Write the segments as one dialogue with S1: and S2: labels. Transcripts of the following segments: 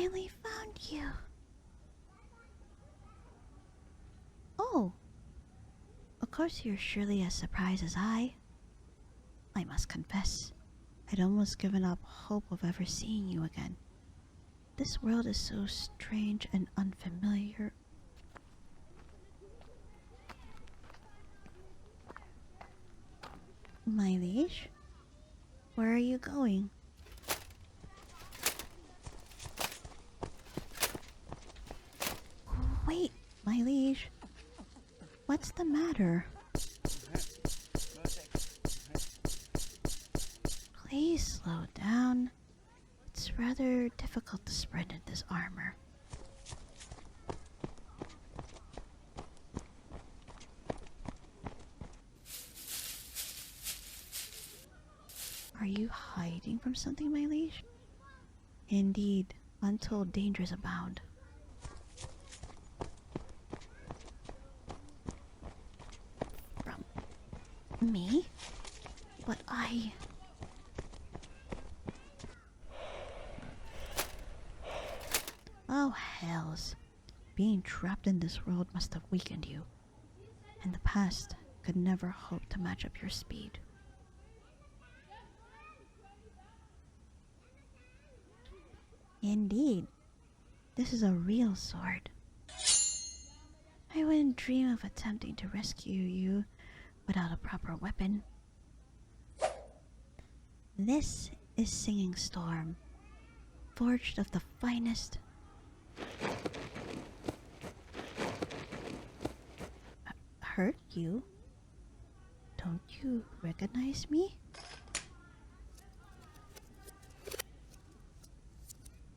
S1: finally found you. Oh, of course you're surely as surprised as I. I must confess, I'd almost given up hope of ever seeing you again. This world is so strange and unfamiliar. My liege? Where are you going? Wait, my liege. What's the matter? Please slow down. It's rather difficult to sprint in this armor. Are you hiding from something, my liege? Indeed, untold dangers abound. From me? But I... Oh, hells. Being trapped in this world must have weakened you. In the past, could never hope to match up your speed. Indeed. This is a real sword. I wouldn't dream of attempting to rescue you without a proper weapon. This is Singing Storm, forged of the finest. Hurt you? Don't you recognize me?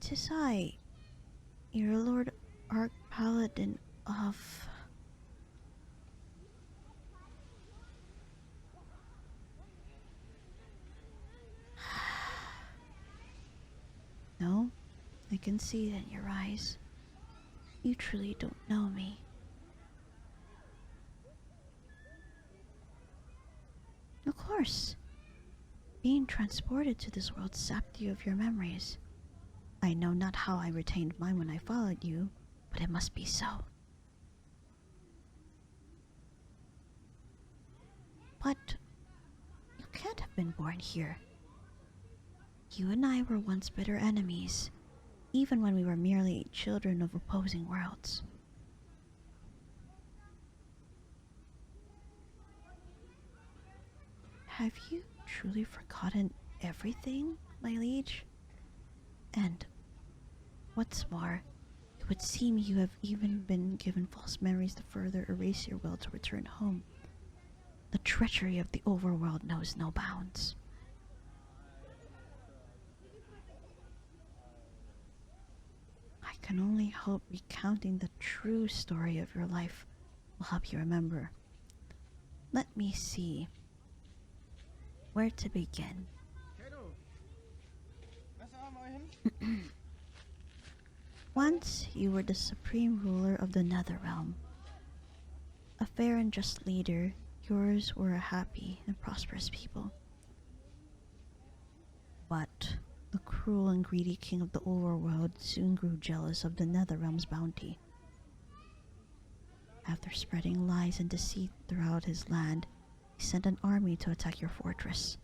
S1: 'Tis I, your Lord Arch-Paladin of... No, I can see it in your eyes. You truly don't know me. Of course. Being transported to this world sapped you of your memories. I know not how I retained mine when I followed you, but it must be so. But you can't have been born here. You and I were once bitter enemies, even when we were merely children of opposing worlds. Have you truly forgotten everything, my liege? And what's more, it would seem you have even been given false memories to further erase your will to return home. The treachery of the overworld knows no bounds. I can only hope recounting the true story of your life will help you remember. Let me see. Where to begin? Once you were the supreme ruler of the Nether realm. A fair and just leader, yours were a happy and prosperous people. But the cruel and greedy king of the overworld soon grew jealous of the Nether realm's bounty. After spreading lies and deceit throughout his land, he sent an army to attack your fortress,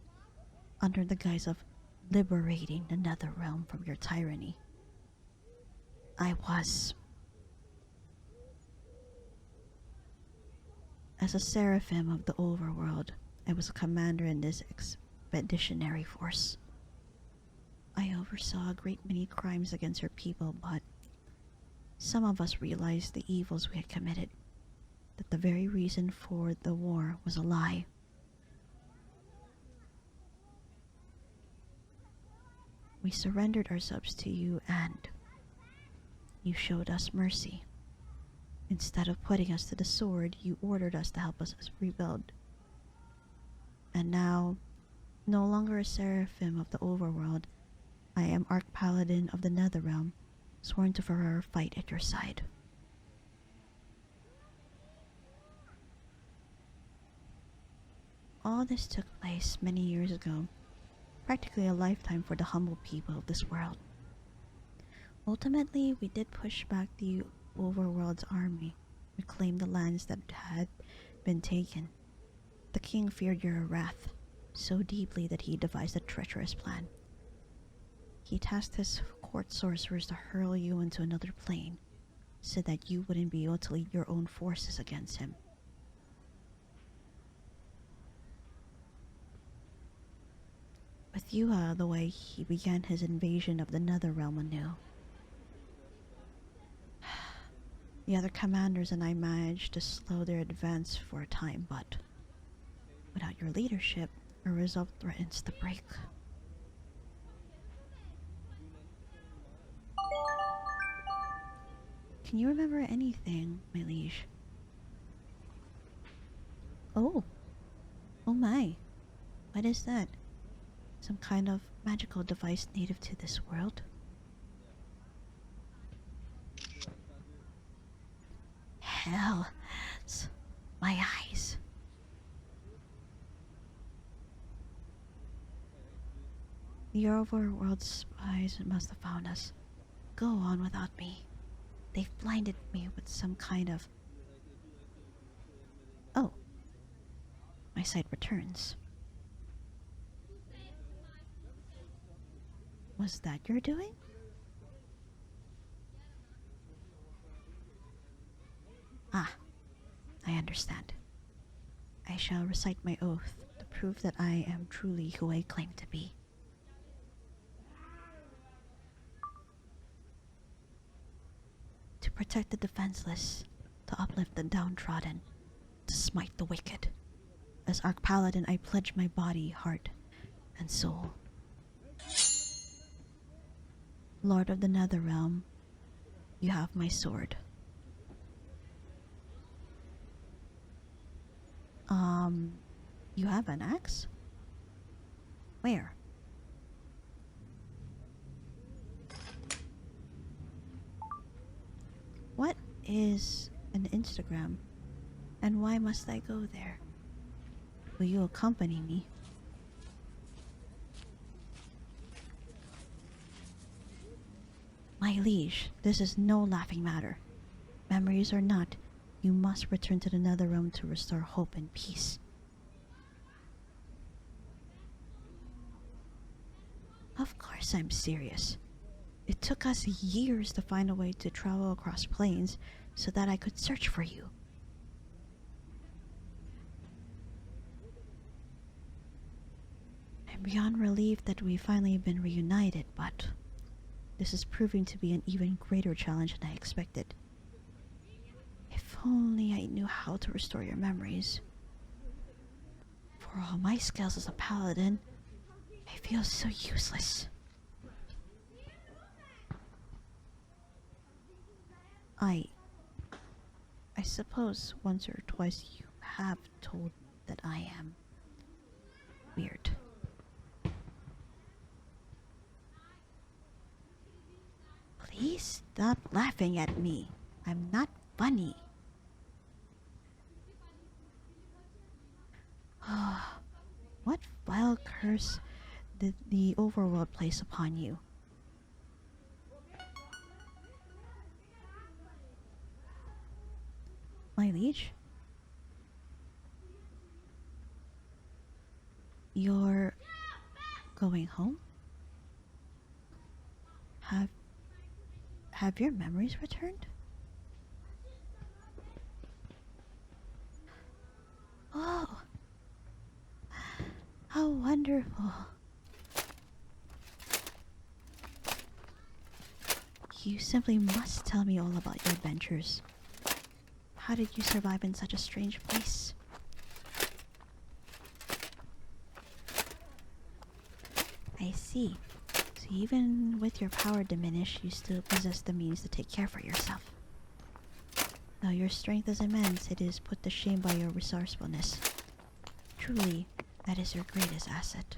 S1: under the guise of liberating the Nether realm from your tyranny. As a seraphim of the overworld, I was a commander in this expeditionary force. I oversaw a great many crimes against your people, but some of us realized the evils we had committed, that the very reason for the war was a lie. We surrendered ourselves to you and you showed us mercy. Instead of putting us to the sword, you ordered us to help us rebuild. And now, no longer a seraphim of the overworld, I am Arch-Paladin of the Netherrealm, sworn to forever fight at your side. All this took place many years ago, practically a lifetime for the humble people of this world. Ultimately, we did push back the overworld's army, reclaim the lands that had been taken. The king feared your wrath so deeply that he devised a treacherous plan. He tasked his court sorcerers to hurl you into another plane, so that you wouldn't be able to lead your own forces against him. With you out of the way, he began his invasion of the Nether realm anew. The other commanders and I managed to slow their advance for a time, but without your leadership, our resolve threatens to break. Can you remember anything, my liege? Oh. Oh my. What is that? Some kind of magical device native to this world? Hell, my eyes. The overworld spies must have found us. Go on without me. They've blinded me with some kind of... Oh. My sight returns. Was that your doing? Ah, I understand. I shall recite my oath to prove that I am truly who I claim to be. To protect the defenseless, to uplift the downtrodden, to smite the wicked. As Arch Paladin, I pledge my body, heart, and soul. Lord of the Netherrealm, you have my sword. You have an axe? Where? What is an Instagram? And why must I go there? Will you accompany me? My liege, this is no laughing matter. Memories or not, you must return to the Netherrealm to restore hope and peace. Of course I'm serious. It took us years to find a way to travel across planes so that I could search for you. I'm beyond relieved that we've finally been reunited, but this is proving to be an even greater challenge than I expected. If only I knew how to restore your memories. For all my skills as a paladin, I feel so useless. I suppose once or twice you have told that I am weird. Please stop laughing at me. I'm not funny. What vile curse did the overworld place upon you? My liege? You're going home? Have your memories returned? Oh, how wonderful. You simply must tell me all about your adventures. How did you survive in such a strange place? I see. So even with your power diminished, you still possess the means to take care of yourself. Though your strength is immense, it is put to shame by your resourcefulness. Truly, that is your greatest asset.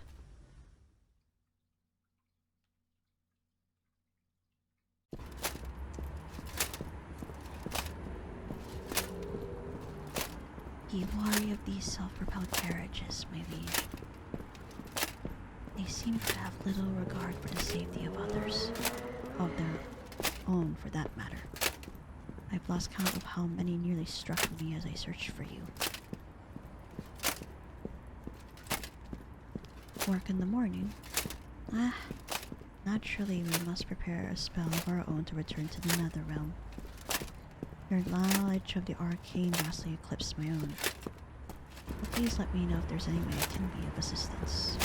S1: Be wary of these self-propelled carriages, my liege. They seem to have little regard for the safety of others, of their lost count of how many nearly struck me as I searched for you. Work in the morning. Naturally we must prepare a spell of our own to return to the Nether realm. Your knowledge of the arcane vastly eclipsed my own. But please let me know if there's any way I can be of assistance.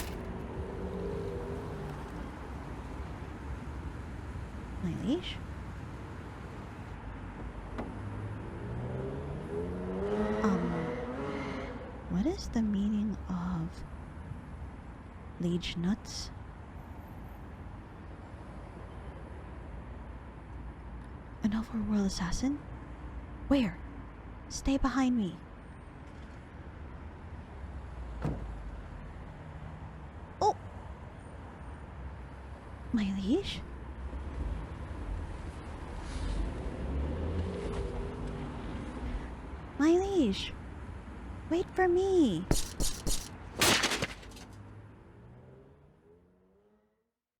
S1: My liege? What is the meaning of liege nuts? An overworld assassin? Where? Stay behind me. Oh! My liege? My liege! Wait for me!